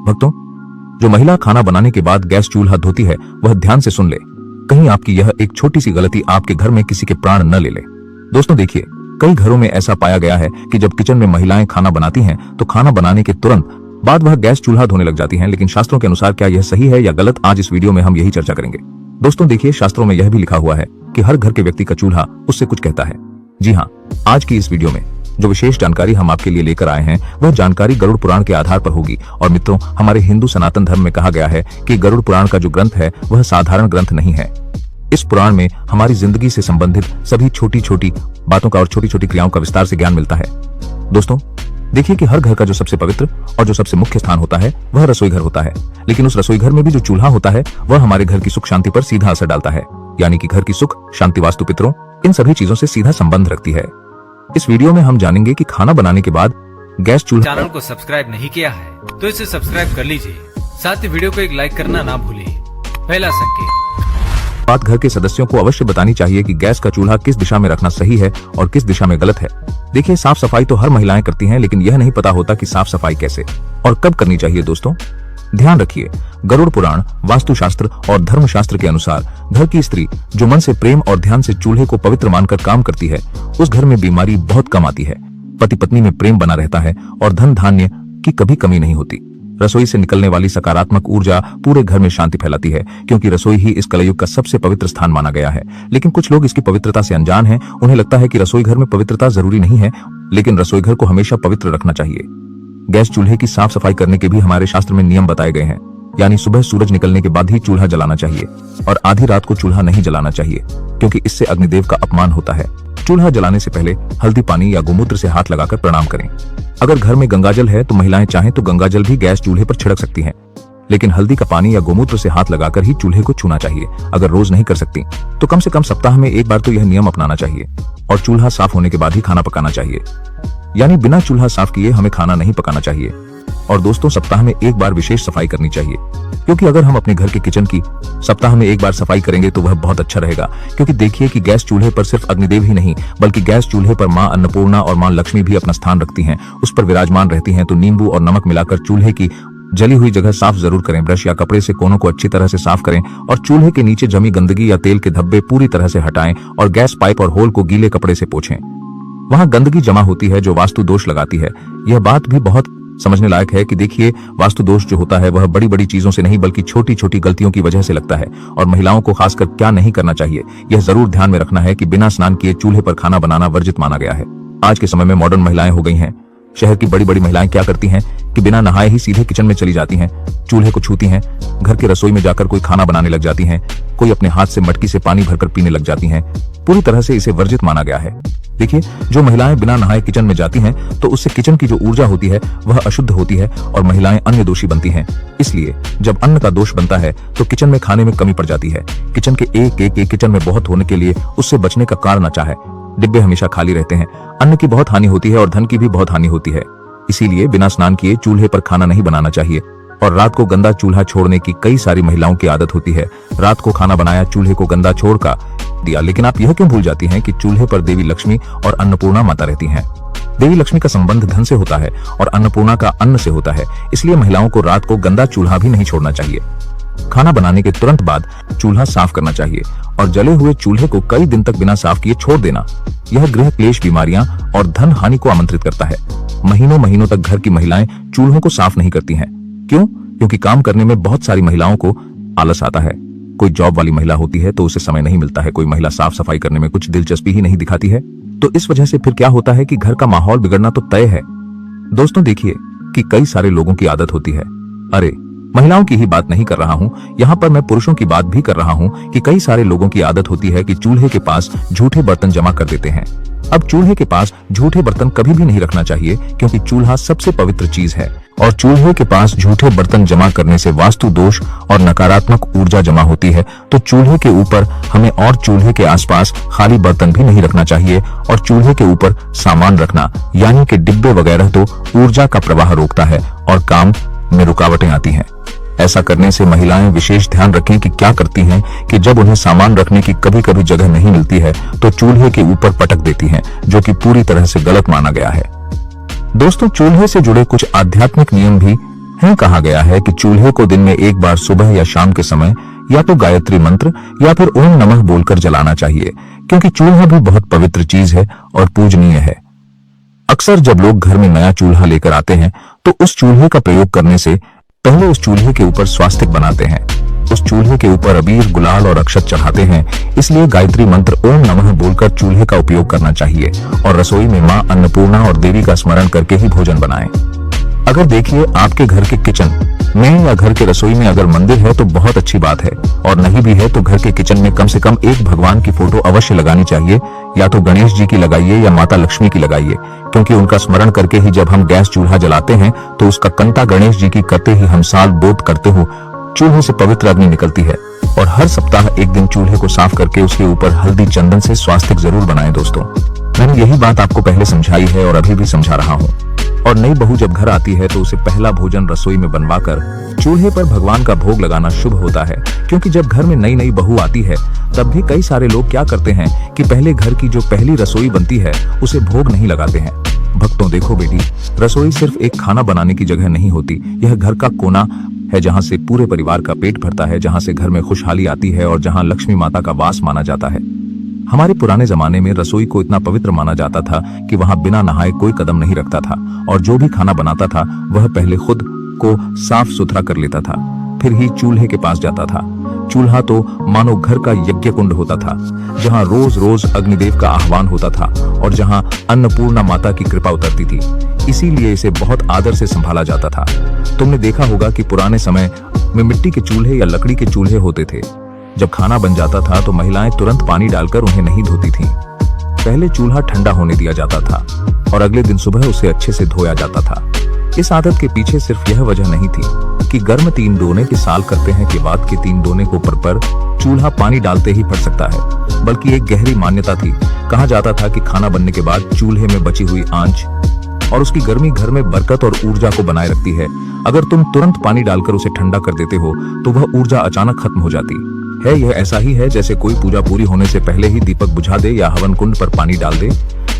भक्तों, जो महिला खाना बनाने के बाद गैस चूल्हा धोती है वह ध्यान से सुन ले, कहीं आपकी यह एक छोटी सी गलती आपके घर में किसी के प्राण न ले ले। दोस्तों देखिए, कई घरों में ऐसा पाया गया है कि जब किचन में महिलाएं खाना बनाती हैं तो खाना बनाने के तुरंत बाद वह गैस चूल्हा धोने लग जाती हैं। लेकिन शास्त्रों के अनुसार क्या यह सही है या गलत, आज इस वीडियो में हम यही चर्चा करेंगे। दोस्तों देखिए, शास्त्रों में यह भी लिखा हुआ है कि हर घर के व्यक्ति का चूल्हा उससे कुछ कहता है। जी हाँ, आज की इस वीडियो में जो विशेष जानकारी हम आपके लिए लेकर आए हैं वह जानकारी गरुड़ पुराण के आधार पर होगी। और मित्रों, हमारे हिंदू सनातन धर्म में कहा गया है कि गरुड़ पुराण का जो ग्रंथ है वह साधारण ग्रंथ नहीं है। इस पुराण में हमारी जिंदगी से संबंधित सभी छोटी छोटी बातों का और छोटी छोटी क्रियाओं का विस्तार से ज्ञान मिलता है। दोस्तों देखिए कि हर घर का जो सबसे पवित्र और जो सबसे मुख्य स्थान होता है वह रसोई घर होता है, लेकिन उस रसोई घर में भी जो चूल्हा होता है वह हमारे घर की सुख शांति पर सीधा असर डालता है। यानी कि घर की सुख शांति, वास्तु, पितरों, इन सभी चीजों से सीधा संबंध रखती है। इस वीडियो में हम जानेंगे कि खाना बनाने के बाद गैस चूल्हा। चैनल को सब्सक्राइब नहीं किया है तो इसे सब्सक्राइब कर लीजिए, साथ ही वीडियो को एक लाइक करना ना भूलिए। पहला संकेत, बात घर के सदस्यों को अवश्य बतानी चाहिए कि गैस का चूल्हा किस दिशा में रखना सही है और किस दिशा में गलत है। देखिए, साफ सफाई तो हर महिलाएं करती हैं, लेकिन यह नहीं पता होता कि साफ सफाई कैसे और कब करनी चाहिए। दोस्तों ध्यान रखिए, गरुड़ पुराण, वास्तुशास्त्र और धर्मशास्त्र के अनुसार घर की स्त्री जो मन से प्रेम और ध्यान से चूल्हे को पवित्र मानकर काम करती है उस घर में बीमारी बहुत कम आती है, पति पत्नी में प्रेम बना रहता है और धन धान्य की कभी कमी नहीं होती। रसोई से निकलने वाली सकारात्मक ऊर्जा पूरे घर में शांति फैलाती है, क्योंकि रसोई ही इस कलयुग का सबसे पवित्र स्थान माना गया है। लेकिन कुछ लोग इसकी पवित्रता से अनजान हैं। उन्हें लगता है कि रसोई घर में पवित्रता जरूरी नहीं है, लेकिन रसोई घर को हमेशा पवित्र रखना चाहिए। गैस चूल्हे की साफ सफाई करने के भी हमारे शास्त्र में नियम बताए गए हैं। यानी सुबह सूरज निकलने के बाद ही चूल्हा जलाना चाहिए और आधी रात को चूल्हा नहीं जलाना चाहिए, क्योंकि इससे अग्निदेव का अपमान होता है। चूल्हा जलाने से पहले हल्दी पानी या गोमूत्र से हाथ लगाकर प्रणाम करें। अगर घर में गंगाजल है तो महिलाएं चाहें तो गंगाजल भी गैस चूल्हे पर छिड़क सकती हैं, लेकिन हल्दी का पानी या गोमूत्र से हाथ लगाकर ही चूल्हे को छूना चाहिए। अगर रोज नहीं कर सकती तो कम से कम सप्ताह में एक बार तो यह नियम अपनाना चाहिए। और चूल्हा साफ होने के बाद ही खाना पकाना चाहिए, यानी बिना चूल्हा साफ किए हमें खाना नहीं पकाना चाहिए। और दोस्तों, सप्ताह में एक बार विशेष सफाई करनी चाहिए, क्योंकि अगर हम अपने घर के किचन की सप्ताह में एक बार सफाई करेंगे तो वह बहुत अच्छा रहेगा। क्योंकि देखिए कि गैस चूल्हे पर सिर्फ अग्निदेव ही नहीं बल्कि गैस चूल्हे पर मां अन्नपूर्णा और मां लक्ष्मी भी अपना स्थान रखती हैं, उस पर विराजमान रहती हैं। तो नींबू और नमक मिलाकर चूल्हे की जली हुई जगह साफ जरूर करें। ब्रश या कपड़े से कोनों को अच्छी तरह से साफ करें और चूल्हे के नीचे जमी गंदगी या तेल के धब्बे पूरी तरह से हटाएं और गैस पाइप और होल को गीले कपड़े से पोंछें। वहां गंदगी जमा होती है जो वास्तु दोष लगाती है। यह बात भी बहुत समझने लायक है कि देखिए, वास्तु दोष जो होता है वह बड़ी बड़ी चीजों से नहीं बल्कि छोटी छोटी गलतियों की वजह से लगता है। और महिलाओं को खासकर क्या नहीं करना चाहिए, यह जरूर ध्यान में रखना है कि बिना स्नान किए चूल्हे पर खाना बनाना वर्जित माना गया है। आज के समय में मॉडर्न महिलाएं हो गई हैं। शहर की बड़ी बड़ी महिलाएं क्या करती हैं कि बिना नहाए ही सीधे किचन में चली जाती हैं, चूल्हे को छूती हैं, घर के रसोई में जाकर कोई खाना बनाने लग जाती हैं, कोई अपने हाथ से मटकी से पानी भरकर पीने लग जाती हैं। पूरी तरह से इसे वर्जित माना गया है। देखिए, जो महिलाएं बिना नहाए किचन में जाती हैं तो उससे किचन की जो ऊर्जा होती है वह अशुद्ध होती है और महिलाएं अन्य दोषी बनती हैं। इसलिए जब अन्न का दोष बनता है तो किचन में खाने में कमी पड़ जाती है। किचन के एक किचन में बहुत होने के लिए उससे बचने का कारण अच्छा है। डिब्बे हमेशा खाली रहते हैं, अन्न की बहुत हानि होती है और धन की भी बहुत हानि होती है। इसीलिए बिना स्नान किए चूल्हे पर खाना नहीं बनाना चाहिए। और रात को गंदा चूल्हा छोड़ने की कई सारी महिलाओं की आदत होती है। रात को खाना बनाया, चूल्हे को गंदा छोड़कर दिया, लेकिन आप यह क्यों भूल जाती हैं कि चूल्हे पर देवी लक्ष्मी और अन्नपूर्णा माता रहती हैं। देवी लक्ष्मी का संबंध धन से होता है और अन्नपूर्णा का अन्न से होता है। इसलिए महिलाओं को रात को गंदा चूल्हा भी नहीं छोड़ना चाहिए। खाना बनाने के तुरंत बाद चूल्हा साफ करना चाहिए और जले हुए चूल्हे को कई दिन तक बिना साफ किए छोड़ देना, यह गृह क्लेश, बीमारियां और धन हानि को आमंत्रित करता है। महीनों महीनों तक घर की महिलाएं चूल्हों को साफ नहीं करती हैं। क्यों? क्योंकि काम करने में बहुत सारी महिलाओं को आलस आता है। कोई जॉब वाली महिला होती है तो उसे समय नहीं मिलता है। कोई महिला साफ सफाई करने में कुछ दिलचस्पी ही नहीं दिखाती है। तो इस वजह से फिर क्या होता है कि घर का माहौल बिगड़ना तो तय है। दोस्तों देखिए कि कई सारे लोगों की आदत होती है, अरे महिलाओं की ही बात नहीं कर रहा हूँ, यहाँ पर मैं पुरुषों की बात भी कर रहा हूँ, कि कई सारे लोगों की आदत होती है कि चूल्हे के पास झूठे बर्तन जमा कर देते हैं। अब चूल्हे के पास झूठे बर्तन कभी भी नहीं रखना चाहिए, क्योंकि चूल्हा सबसे पवित्र चीज है और चूल्हे के पास झूठे बर्तन जमा करने से वास्तु दोष और नकारात्मक ऊर्जा जमा होती है। तो चूल्हे के ऊपर हमें और चूल्हे के आसपास खाली बर्तन भी नहीं रखना चाहिए और चूल्हे के ऊपर सामान रखना यानी कि डिब्बे वगैरह तो ऊर्जा का प्रवाह रोकता है और काम में रुकावटें आती हैं। ऐसा करने से महिलाएं विशेष ध्यान रखें कि क्या करती हैं कि जब उन्हें सामान रखने की कभी कभी जगह नहीं मिलती है तो चूल्हे के ऊपर पटक देती हैं, जो कि पूरी तरह से गलत माना गया है। दोस्तों चूल्हे से जुड़े कुछ आध्यात्मिक नियम भी है कहा गया है कि चूल्हे को दिन में एक बार सुबह या शाम के समय या तो गायत्री मंत्र या फिर ओम नमः बोलकर जलाना चाहिए, क्योंकि चूल्हा भी बहुत पवित्र चीज है और पूजनीय है। अक्सर जब लोग घर में नया चूल्हा लेकर आते हैं तो उस चूल्हे का प्रयोग करने से पहले उस चूल्हे के ऊपर स्वास्तिक बनाते हैं, उस चूल्हे के ऊपर अबीर, गुलाल और अक्षत चढ़ाते हैं। इसलिए गायत्री मंत्र ओम नमः बोलकर चूल्हे का उपयोग करना चाहिए और रसोई में मां अन्नपूर्णा और देवी का स्मरण करके ही भोजन बनाएं। अगर देखिए आपके घर के किचन में या घर के रसोई में अगर मंदिर है तो बहुत अच्छी बात है, और नहीं भी है तो घर के किचन में कम से कम एक भगवान की फोटो अवश्य लगानी चाहिए। या तो गणेश जी की लगाइए या माता लक्ष्मी की लगाइए, क्योंकि उनका स्मरण करके ही जब हम गैस चूल्हा जलाते हैं तो उसका कंटा गणेश जी की करते ही हम साल बोध करते हो चूल्हे से पवित्र अग्नि निकलती है। और हर सप्ताह एक दिन चूल्हे को साफ करके उसके ऊपर हल्दी चंदन से स्वास्तिक जरूर बनाएं। दोस्तों, मैंने यही बात आपको पहले समझाई है और अभी भी समझा रहा हूँ। और नई बहू जब घर आती है तो उसे पहला भोजन रसोई में बनवाकर चूल्हे पर भगवान का भोग लगाना शुभ होता है, क्योंकि जब घर में नई नई बहू आती है तब भी कई सारे लोग क्या करते हैं कि पहले घर की जो पहली रसोई बनती है उसे भोग नहीं लगाते हैं। भक्तों, देखो बेटी, रसोई सिर्फ एक खाना बनाने की जगह नहीं होती, यह घर का कोना है जहाँ से पूरे परिवार का पेट भरता है, जहाँ से घर में खुशहाली आती है और जहाँ लक्ष्मी माता का वास माना जाता है। हमारे पुराने जमाने में रसोई को इतना पवित्र माना जाता था कि वहां बिना नहाए कोई कदम नहीं रखता था, और जो भी खाना बनाता था वह पहले खुद को साफ सुथरा कर लेता था, फिर ही चूल्हे के पास जाता था। चूल्हा तो मानो घर का यज्ञ कुंड होता था, जहां रोज रोज अग्निदेव का आह्वान होता था और जहां अन्नपूर्णा माता की कृपा उतरती थी। इसीलिए इसे बहुत आदर से संभाला जाता था। तुमने देखा होगा कि पुराने समय में मिट्टी के चूल्हे या लकड़ी के चूल्हे होते थे। जब खाना बन जाता था तो महिलाएं तुरंत पानी डालकर उन्हें नहीं धोती थीं। पहले चूल्हा ठंडा होने दिया जाता था और अगले दिन सुबह उसे अच्छे से धोया जाता था। इस आदत के पीछे सिर्फ यह वजह नहीं थी कि गर्म 3 डोने की साल करते हैं के बाद के 3 डोने को पर चूल्हा पानी डालते ही फट सकता है, बल्कि एक गहरी मान्यता थी। कहा जाता था कि खाना बनने के बाद चूल्हे में बची हुई आंच और उसकी गर्मी घर में बरकत और ऊर्जा को बनाए रखती है। अगर तुम तुरंत पानी डालकर उसे ठंडा कर देते हो तो वह ऊर्जा अचानक खत्म हो जाती है। यह ऐसा ही है जैसे कोई पूजा पूरी होने से पहले ही दीपक बुझा दे या हवन कुंड पर पानी डाल दे।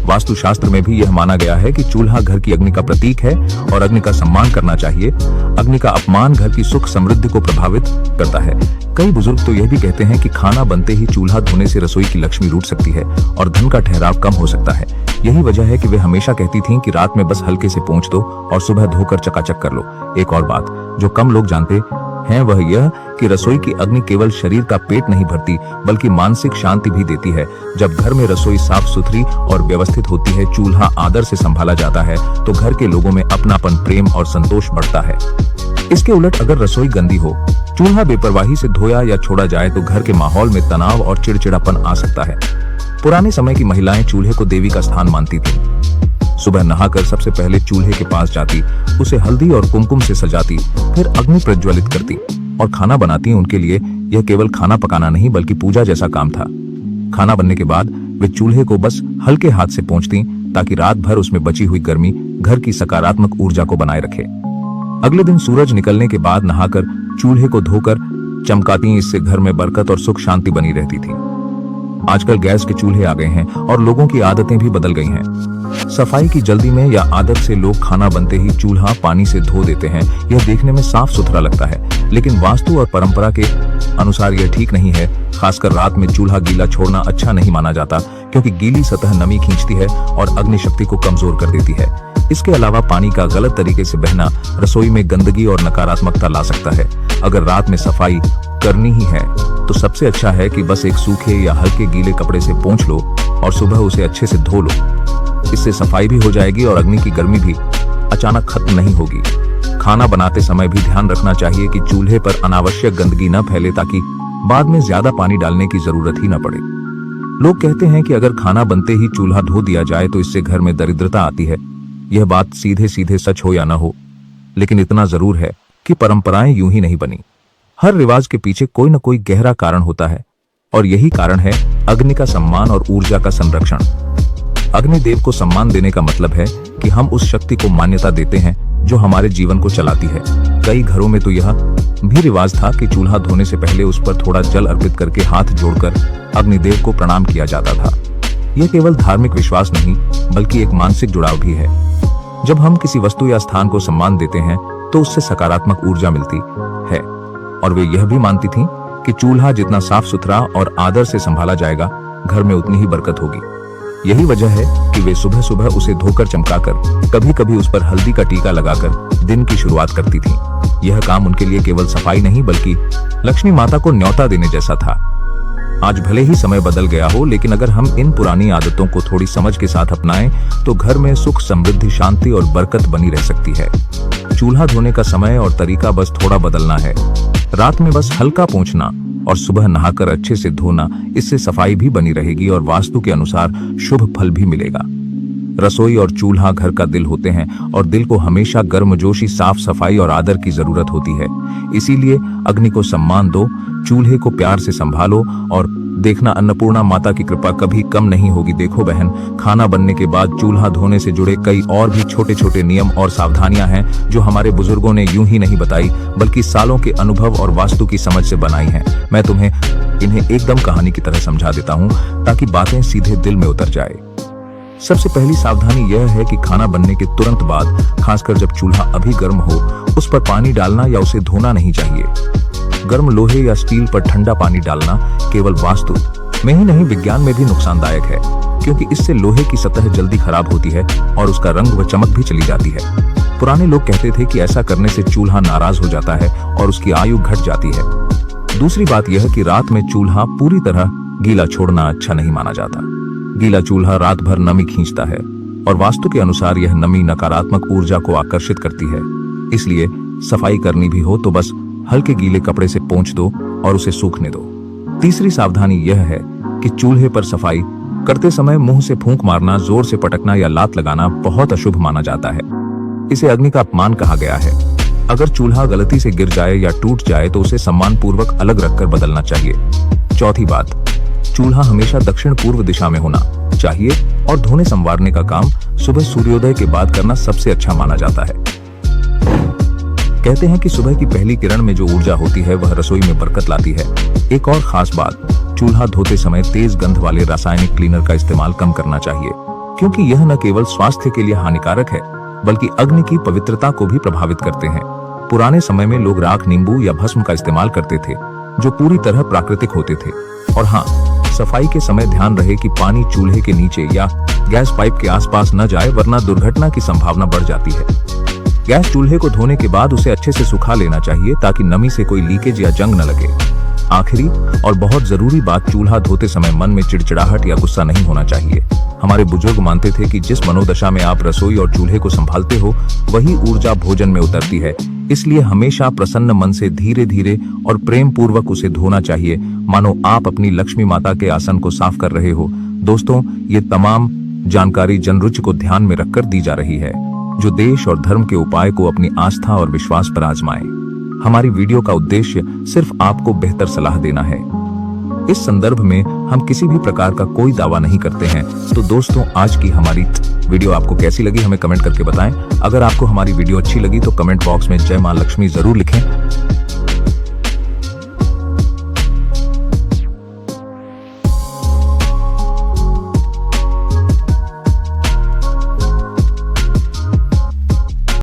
वास्तुशास्त्र में भी यह माना गया है कि चूल्हा घर की अग्नि का प्रतीक है और अग्नि का सम्मान करना चाहिए। अग्नि का अपमान घर की सुख समृद्धि को प्रभावित करता है। कई बुजुर्ग तो यह भी कहते हैं कि खाना बनते ही चूल्हा धोने से रसोई की लक्ष्मी रूठ सकती है और धन का ठहराव कम हो सकता है। यही वजह है कि वे हमेशा कहती थीं कि रात में बस हल्के से पोंछ दो और सुबह धोकर चकाचक कर लो। एक और बात जो कम लोग जानते हैं वह यह कि रसोई की अग्नि केवल शरीर का पेट नहीं भरती बल्कि मानसिक शांति भी देती है। जब घर में रसोई साफ सुथरी और व्यवस्थित होती है, चूल्हा आदर से संभाला जाता है, तो घर के लोगों में अपनापन, प्रेम और संतोष बढ़ता है। इसके उलट अगर रसोई गंदी हो, चूल्हा बेपरवाही से धोया या छोड़ा जाए तो घर के माहौल में तनाव और चिड़चिड़ापन आ सकता है। पुराने समय की महिलाएं चूल्हे को देवी का स्थान मानती थीं। सुबह नहाकर सबसे पहले चूल्हे के पास जाती, उसे हल्दी और कुमकुम से सजाती, फिर अग्नि प्रज्वलित करती और खाना बनाती। उनके लिए यह केवल खाना पकाना नहीं बल्कि पूजा जैसा काम था। खाना बनने के बाद वे चूल्हे को बस हल्के हाथ से पोंछती ताकि रात भर उसमें बची हुई गर्मी घर की सकारात्मक ऊर्जा को बनाए रखे। अगले दिन सूरज निकलने के बाद नहाकर चूल्हे को धोकर चमकाती, इससे घर में बरकत और सुख शांति बनी रहती थी। आजकल गैस के चूल्हे आ गए हैं और लोगों की आदतें भी बदल गई हैं। सफाई की जल्दी में या आदत से लोग खाना बनते ही चूल्हा पानी से धो देते हैं। यह देखने में साफ सुथरा लगता है, लेकिन वास्तु और परंपरा के अनुसार यह ठीक नहीं है। खासकर रात में चूल्हा गीला छोड़ना अच्छा नहीं माना जाता, क्योंकि गीली सतह नमी खींचती है और अग्नि शक्ति को कमजोर कर देती है। इसके अलावा पानी का गलत तरीके से बहना रसोई में गंदगी और नकारात्मकता ला सकता है। अगर रात में सफाई करनी ही है तो सबसे अच्छा है कि बस एक सूखे या हल्के गीले कपड़े से पोंछ लो और सुबह उसे अच्छे से धो लो। इससे सफाई भी हो जाएगी और अग्नि की गर्मी भी अचानक खत्म नहीं होगी। खाना बनाते समय भी ध्यान रखना चाहिए कि चूल्हे पर अनावश्यक गंदगी न फैले, ताकि बाद में ज्यादा पानी डालने की जरूरत ही न पड़े। लोग कहते हैं कि अगर खाना बनते ही चूल्हा धो दिया जाए तो इससे घर में दरिद्रता आती है। यह बात सीधे सीधे सच हो या न हो, लेकिन इतना जरूर है कि परंपराएं यूं ही नहीं बनी। हर रिवाज के पीछे कोई न कोई गहरा कारण होता है, और यही कारण है अग्नि का सम्मान और ऊर्जा का संरक्षण। अग्निदेव को सम्मान देने का मतलब है कि हम उस शक्ति को मान्यता देते हैं जो हमारे जीवन को चलाती है। कई घरों में तो यह भी रिवाज था कि चूल्हा धोने से पहले उस पर थोड़ा जल अर्पित करके हाथ जोड़कर अग्निदेव को प्रणाम किया जाता था। यह केवल धार्मिक विश्वास नहीं बल्कि एक मानसिक जुड़ाव भी है। जब हम किसी वस्तु या स्थान को सम्मान देते हैं तो उससे सकारात्मक ऊर्जा मिलती है। और वे यह भी मानती थीं कि चूल्हा जितना साफ सुथरा और आदर से संभाला जाएगा, घर में उतनी ही बरकत होगी। यही वजह है कि वे सुबह सुबह उसे धोकर चमकाकर, कभी कभी उस पर हल्दी का टीका लगाकर दिन की शुरुआत करती थीं। यह काम उनके लिए केवल सफाई नहीं बल्कि लक्ष्मी माता को न्योता देने जैसा था। आज भले ही समय बदल गया हो, लेकिन अगर हम इन पुरानी आदतों को थोड़ी समझ के साथ अपनाएं तो घर में सुख, समृद्धि, शांति और बरकत बनी रह सकती है। चूल्हा धोने का समय और तरीका बस थोड़ा बदलना है। रात में बस हल्का पोंछना और सुबह नहाकर अच्छे से धोना, इससे सफाई भी बनी रहेगी और वास्तु के अनुसार शुभ फल भी मिलेगा। रसोई और चूल्हा घर का दिल होते हैं और दिल को हमेशा गर्मजोशी, साफ सफाई और आदर की जरूरत होती है। इसीलिए अग्नि को सम्मान दो, चूल्हे को प्यार से संभालो और देखना अन्नपूर्णा माता की कृपा कभी कम नहीं होगी। देखो बहन, खाना बनने के बाद चूल्हा धोने से जुड़े कई और भी छोटे छोटे नियम और सावधानियां हैं जो हमारे बुजुर्गों ने यूं ही नहीं बताई बल्कि सालों के अनुभव और वास्तु की समझ से बनाई हैं। मैं तुम्हें इन्हें एकदम कहानी की तरह समझा देता हूं ताकि बातें सीधे दिल में उतर जाए। सबसे पहली सावधानी यह है कि खाना बनने के तुरंत बाद, खासकर जब चूल्हा अभी गर्म हो, उस पर पानी डालना या उसे धोना नहीं चाहिए। गर्म लोहे या स्टील पर ठंडा पानी डालना केवल वास्तु में ही नहीं, विज्ञान में भी नुकसानदायक है, क्योंकि इससे लोहे की सतह जल्दी खराब होती है और उसका रंग व चमक भी चली जाती है। पुराने लोग कहते थे कि ऐसा करने से चूल्हा नाराज हो जाता है और उसकी आयु घट जाती है। दूसरी बात यह कि रात में चूल्हा पूरी तरह गीला छोड़ना अच्छा नहीं माना जाता। गीला चूल्हा रात भर नमी खींचता है और वास्तु के अनुसार यह नमी नकारात्मक ऊर्जा को आकर्षित करती है। इसलिए सफाई करनी भी हो तो बस हल्के गीले कपड़े से पोंछ दो और उसे सूखने दो। तीसरी सावधानी यह है कि चूल्हे पर सफाई करते समय मुंह से फूंक मारना, जोर से पटकना या लात लगाना बहुत अशुभ माना जाता है। इसे अग्नि का अपमान कहा गया है। अगर चूल्हा गलती से गिर जाए या टूट जाए तो उसे सम्मान पूर्वक अलग रखकर बदलना चाहिए। चौथी बात, चूल्हा हमेशा दक्षिण पूर्व दिशा में होना चाहिए और धोने संवारने का काम सुबह सूर्योदय के बाद करना सबसे अच्छा माना जाता है। कहते हैं कि सुबह की पहली किरण में जो ऊर्जा होती है वह रसोई में बरकत लाती है। एक और खास बात, चूल्हा धोते समय तेज गंध वाले रासायनिक क्लीनर का इस्तेमाल कम करना चाहिए, क्योंकि यह न केवल स्वास्थ्य के लिए हानिकारक है बल्कि अग्नि की पवित्रता को भी प्रभावित करते हैं। पुराने समय में लोग राख, नींबू या भस्म का इस्तेमाल करते थे जो पूरी तरह प्राकृतिक होते थे। और हाँ, सफाई के समय ध्यान रहे कि पानी चूल्हे के नीचे या गैस पाइप के आसपास न जाए, वरना दुर्घटना की संभावना बढ़ जाती है। गैस चूल्हे को धोने के बाद उसे अच्छे से सुखा लेना चाहिए ताकि नमी से कोई लीकेज या जंग न लगे। आखिरी और बहुत जरूरी बात, चूल्हा धोते समय मन में चिड़चिड़ाहट या गुस्सा नहीं होना चाहिए। हमारे बुजुर्ग मानते थे कि जिस मनोदशा में आप रसोई और चूल्हे को संभालते हो वही ऊर्जा भोजन में उतरती है। इसलिए हमेशा प्रसन्न मन से धीरे धीरे और प्रेम पूर्वक उसे धोना चाहिए, मानो आप अपनी लक्ष्मी माता के आसन को साफ कर रहे हो। दोस्तों, ये तमाम जानकारी जनरुचि को ध्यान में रखकर दी जा रही है, जो देश और धर्म के उपाय को अपनी आस्था और विश्वास पर आजमाएं। हमारी वीडियो का उद्देश्य सिर्फ आपको बेहतर सलाह देना है। इस संदर्भ में हम किसी भी प्रकार का कोई दावा नहीं करते हैं। तो दोस्तों, आज की हमारी वीडियो आपको कैसी लगी हमें कमेंट करके बताएं। अगर आपको हमारी वीडियो अच्छी लगी तो कमेंट बॉक्स में जय मां लक्ष्मी जरूर लिखें।